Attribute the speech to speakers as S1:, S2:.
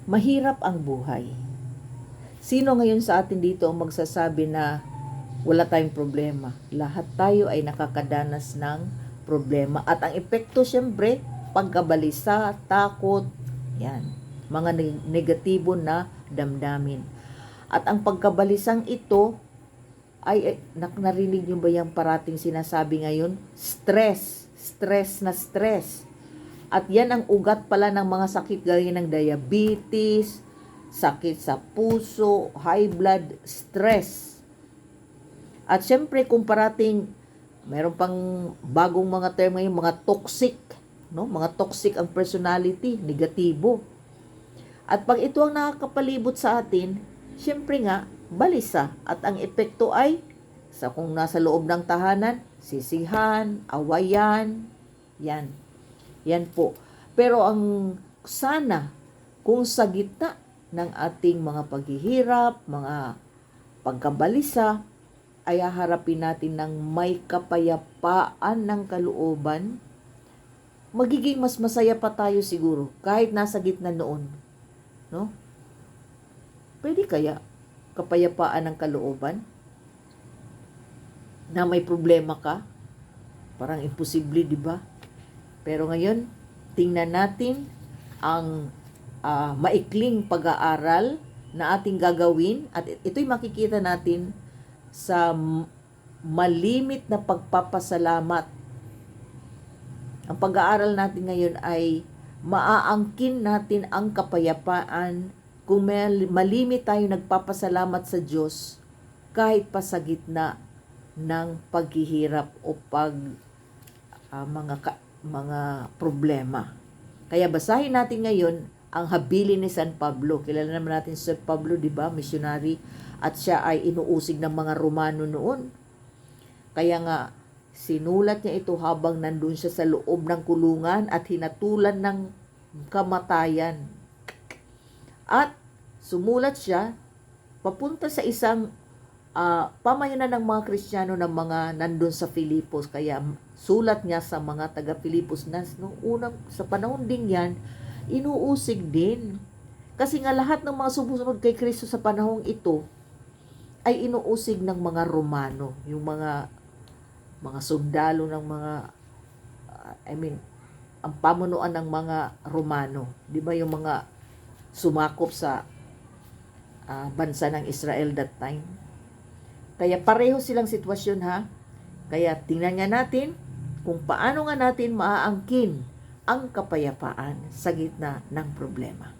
S1: Mahirap ang buhay. Sino ngayon sa atin dito ang magsasabi na wala tayong problema? Lahat tayo ay nakakadanas ng problema. At ang epekto siyempre, pagkabalisa, takot, yan, mga negatibo na damdamin. At ang pagkabalisang ito, ay narinig nyo ba yung parating sinasabi ngayon? Stress. Stress na stress. At yan ang ugat pala ng mga sakit gaya ng diabetes, sakit sa puso, high blood, stress. At syempre kung parating meron pang bagong mga term ngayon, mga toxic, no? Mga toxic ang personality, negatibo. At pag ito ang nakakapalibot sa atin, syempre nga, balisa. At ang epekto ay, sa kung nasa loob ng tahanan, sisihan, awayan, yan. Yan po. Pero ang sana, kung sa gitna ng ating mga paghihirap, mga pagkabalisa, ay haharapin natin ng may kapayapaan ng kalooban, magiging mas masaya pa tayo siguro, kahit nasa gitna noon. No? Pwede kaya kapayapaan ng kalooban? Na may problema ka? Parang imposible, di ba? Pero ngayon, tingnan natin ang maikling pag-aaral na ating gagawin at ito'y makikita natin sa malimit na pagpapasalamat. Ang pag-aaral natin ngayon ay maaangkin natin ang kapayapaan kung malimit tayo nagpapasalamat sa Diyos kahit pa sa gitna ng paghihirap o mga problema. Kaya basahin natin ngayon ang habilin ni San Pablo. Kilala naman natin si San Pablo, di ba? Missionary. At siya ay inuusig ng mga Romano noon. Kaya nga, sinulat niya ito habang nandun siya sa loob ng kulungan at hinatulan ng kamatayan. At sumulat siya papunta sa isang pamayanan ng mga Kristiyano ng mga nandun sa Filipos. Kaya sulat niya sa mga taga Filipos na nung unang sa panahon din yan, inuusig din. Kasi nga lahat ng mga sumusunod kay Kristo sa panahong ito ay inuusig ng mga Romano, yung mga sundalo ng mga ang pamunuan ng mga Romano, 'di ba, yung mga sumakop sa bansa ng Israel that time. Kaya pareho silang sitwasyon, ha. Kaya tingnan nga natin kung paano nga natin maaangkin ang kapayapaan sa gitna ng problema.